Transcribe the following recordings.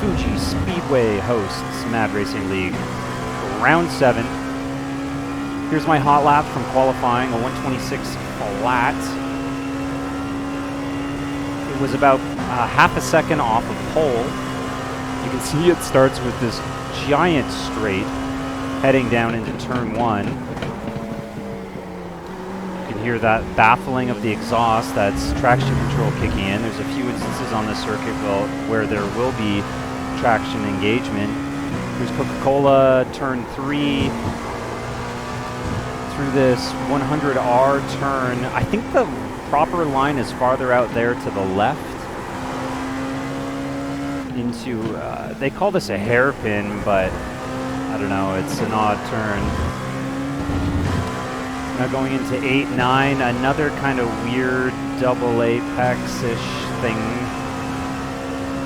Fuji Speedway hosts Mad Racing League Round 7. Here's my hot lap from qualifying, a 126 flat. It was about half a second off of pole. You can see it starts with this giant straight heading down into turn 1. You can hear that baffling of the exhaust. That's traction control kicking in. There's a few instances on the circuit where there will be traction engagement. Here's Coca-Cola, turn 3, through this 100R turn. I think the proper line is farther out there to the left into, they call this a hairpin, but I don't know, it's an odd turn. Now going into 8, 9, another kind of weird double apex-ish thing.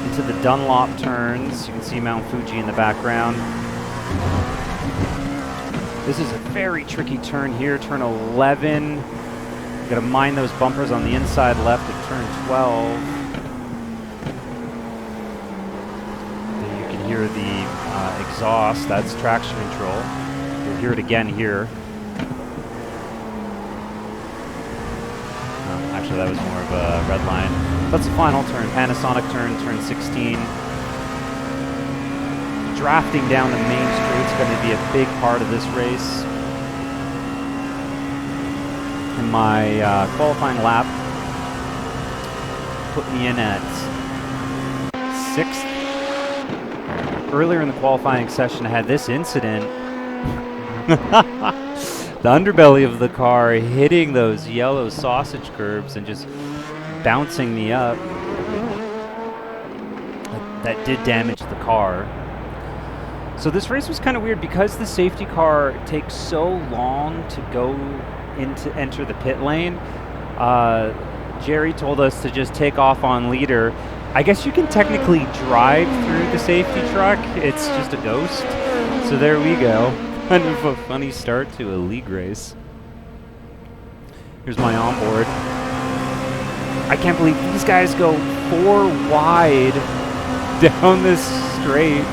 Into the Dunlop turns. You can see Mount Fuji in the background. This is a very tricky turn here, turn 11. You gotta mind those bumpers on the inside left at turn 12. Then you can hear the exhaust, that's traction control. You'll hear it again here. Actually, that was more of a red line. That's the final turn, Panasonic turn, turn 16. Drafting down the main straight is going to be a big part of this race. And my qualifying lap put me in at 6th. Earlier in the qualifying session, I had this incident. The underbelly of the car hitting those yellow sausage curbs and just bouncing me up. That did damage the car. So this race was kind of weird because the safety car takes so long to enter the pit lane. Jerry told us to just take off on leader. I guess you can technically drive through the safety truck. It's just a ghost. So there we go. Kind of a funny start to a league race. Here's my onboard. I can't believe these guys go 4 wide down this straight.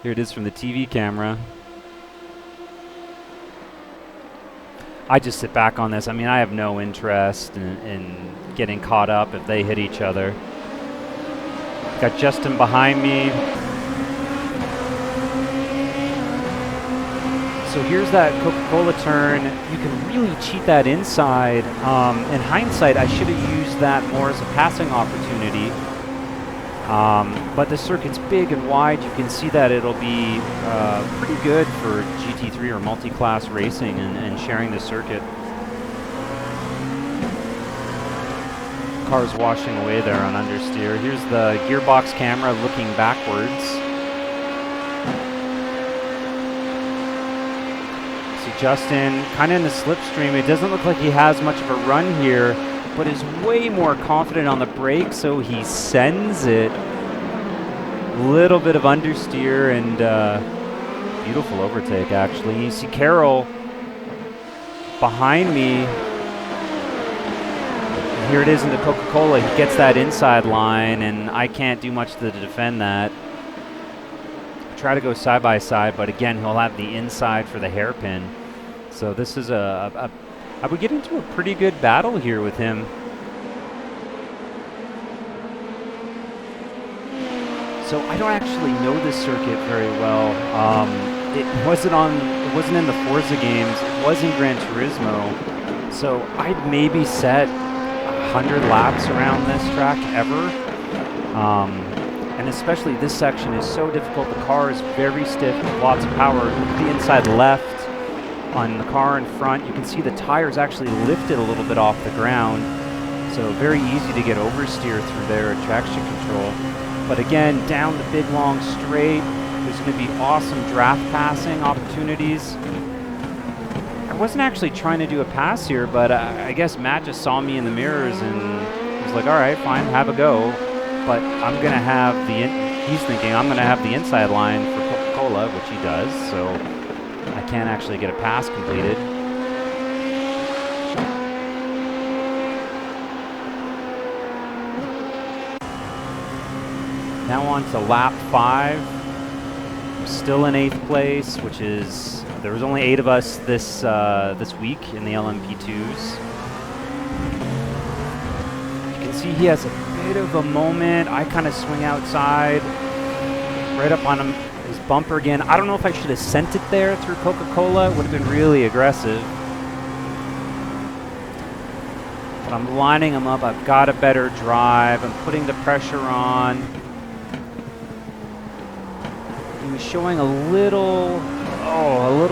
Here it is from the TV camera. I just sit back on this. I mean, I have no interest in getting caught up if they hit each other. Got Justin behind me. So here's that Coca-Cola turn. You can really cheat that inside. In hindsight, I should have used that more as a passing opportunity. But the circuit's big and wide. You can see that it'll be pretty good for GT3 or multi-class racing and sharing the circuit. Car's washing away there on understeer. Here's the gearbox camera looking backwards. See Justin kind of in the slipstream. It doesn't look like he has much of a run here, but is way more confident on the brake, so he sends it. Little bit of understeer and beautiful overtake, actually. You see Carroll behind me. And here it is in the Coca-Cola. He gets that inside line, and I can't do much to defend that. Try to go side by side, but again, he'll have the inside for the hairpin. So this is I would get into a pretty good battle here with him. So I don't actually know this circuit very well. It wasn't in the Forza games. It was in Gran Turismo. So I'd maybe set 100 laps around this track ever. And especially this section is so difficult. The car is very stiff with lots of power. Look at the inside left on the car in front. You can see the tires actually lifted a little bit off the ground. So very easy to get oversteer through there at traction control. But again, down the big long straight, there's going to be awesome draft passing opportunities. I wasn't actually trying to do a pass here, but I guess Matt just saw me in the mirrors and was like, all right, fine, have a go. But I'm going to have he's thinking I'm going to have the inside line for Coca-Cola, which he does, so I can't actually get a pass completed. Now on to lap 5. I'm still in 8th place, which is, there was only 8 of us this week in the LMP2s. You can see he has a bit of a moment. I kind of swing outside, right up on his bumper again. I don't know if I should have sent it there through Coca-Cola. It would have been really aggressive. But I'm lining him up. I've got a better drive. I'm putting the pressure on. He was showing a little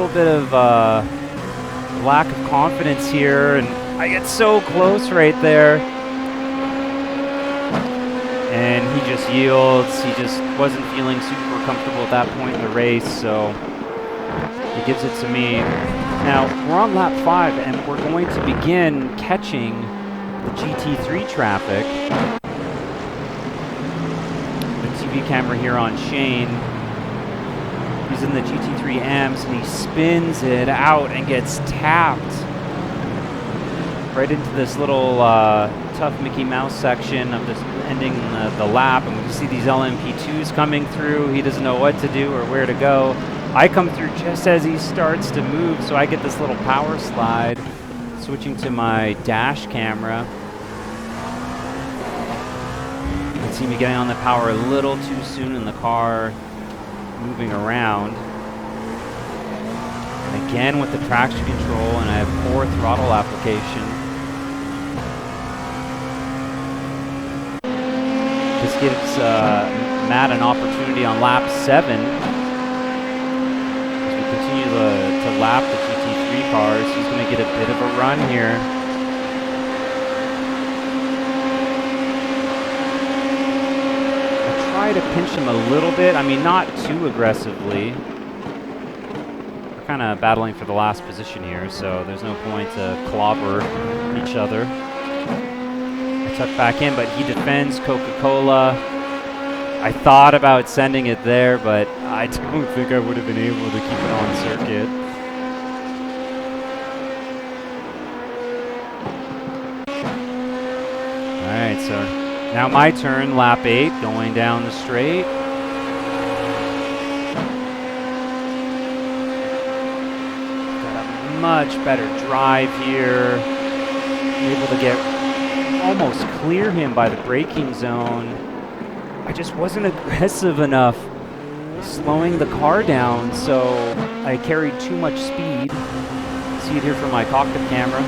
bit of lack of confidence here, and I get so close right there. And he just yields. He just wasn't feeling super comfortable at that point in the race, so he gives it to me. Now, we're on lap 5, and we're going to begin catching the GT3 traffic. The TV camera here on Shane. He's in the GT3 AMS, and he spins it out and gets tapped right into this little tough Mickey Mouse section of this ending the lap. And we see these LMP2s coming through. He doesn't know what to do or where to go. I come through just as he starts to move, so I get this little power slide. Switching to my dash camera. You can see me getting on the power a little too soon in the car, moving around. And again with the traction control, and I have poor throttle application. This gives Matt an opportunity on lap 7 as we continue to lap the GT3 cars. He's going to get a bit of a run here. I try to pinch him a little bit. I mean, not too aggressively. We're kind of battling for the last position here, so there's no point to clobber each other. Tuck back in, but he defends Coca-Cola. I thought about sending it there, but I don't think I would have been able to keep it on circuit. Alright, so now my turn, lap 8, going down the straight. Got a much better drive here. Able to get almost clear him by the braking zone. I just wasn't aggressive enough slowing the car down, so I carried too much speed. See it here from my cockpit camera.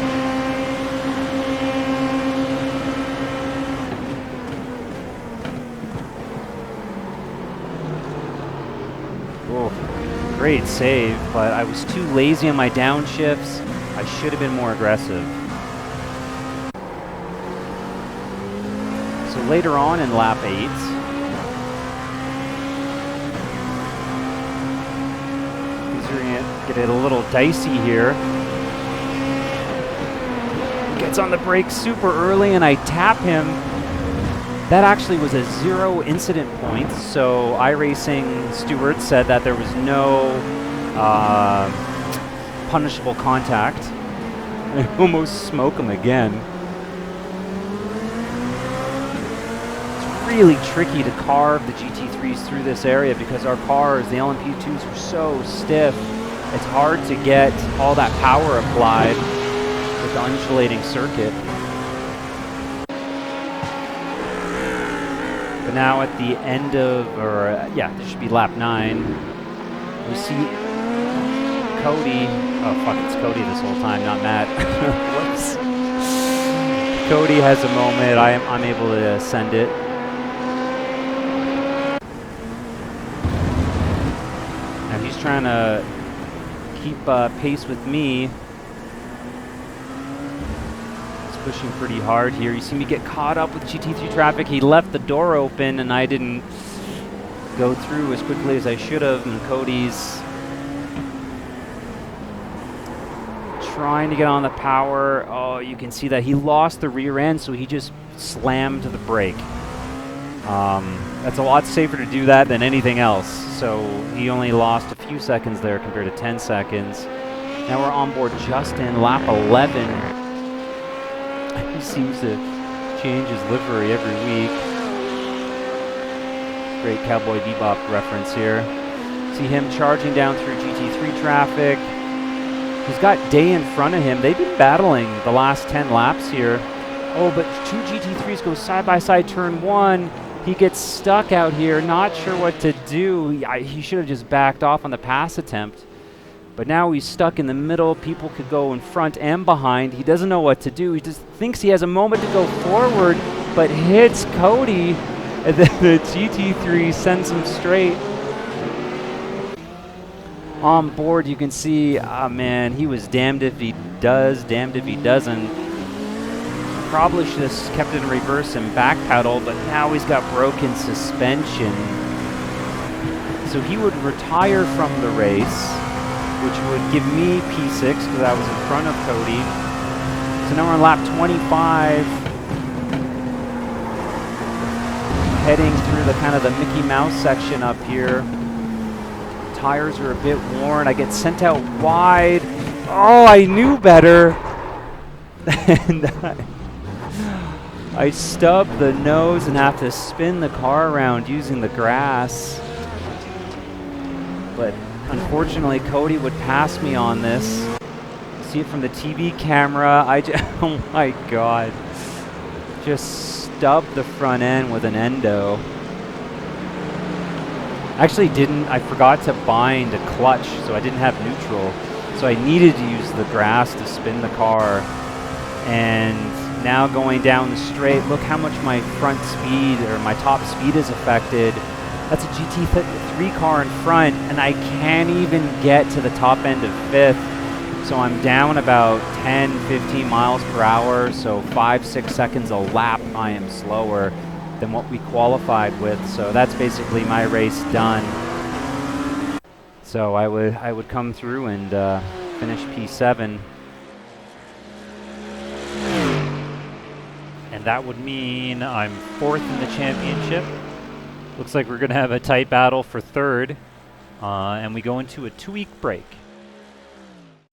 Oh, great save, but I was too lazy on my downshifts. I should have been more aggressive. So later on in lap 8, get it a little dicey here. Gets on the brakes super early, and I tap him. That actually was a 0 incident point, so iRacing Stewart said that there was no punishable contact. I almost smoke him again. It's really tricky to carve the GT3s through this area because our cars, the LMP2s, are so stiff. It's hard to get all that power applied with the undulating circuit. But now at the end of, this should be lap 9, we see Cody. Oh fuck, it's Cody this whole time, not Matt. Whoops. Cody has a moment. I'm able to send it. Now he's trying to keep pace with me. It's pushing pretty hard here. You see me get caught up with GT3 traffic. He left the door open and I didn't go through as quickly as I should have, and Cody's trying to get on the power. Oh, you can see that he lost the rear end, so he just slammed the brake. That's a lot safer to do that than anything else. So he only lost a few seconds there compared to 10 seconds. Now we're on board just in lap 11. He seems to change his livery every week. great Cowboy Bebop reference here. See him charging down through GT3 traffic. He's got Day in front of him. They've been battling the last 10 laps here. Oh, but two GT3s go side by side, turn one. He gets stuck out here, not sure what to do. He should have just backed off on the pass attempt. But now he's stuck in the middle. People could go in front and behind. He doesn't know what to do. He just thinks he has a moment to go forward, but hits Cody. And then the GT3 sends him straight. On board, you can see, oh man, he was damned if he does, damned if he doesn't. Probably should have kept it in reverse and back pedal, but now he's got broken suspension. So he would retire from the race, which would give me P6 because I was in front of Cody. So now we're on lap 25, heading through the kind of the Mickey Mouse section up here. Tires are a bit worn. I get sent out wide. Oh, I knew better. And I stub the nose and have to spin the car around using the grass. But unfortunately, Cody would pass me on this. See it from the TV camera. Oh my God. Just stubbed the front end with an endo. Actually I forgot to bind a clutch, so I didn't have neutral. So I needed to use the grass to spin the car. And now going down the straight, look how much my front speed, or my top speed is affected. That's a GT3 car in front, and I can't even get to the top end of 5th. So I'm down about 10, 15 miles per hour, so 5-6 seconds a lap I am slower than what we qualified with. So that's basically my race done. So I would come through and finish P7. And that would mean I'm 4th in the championship. Looks like we're going to have a tight battle for 3rd. And we go into a 2-week break.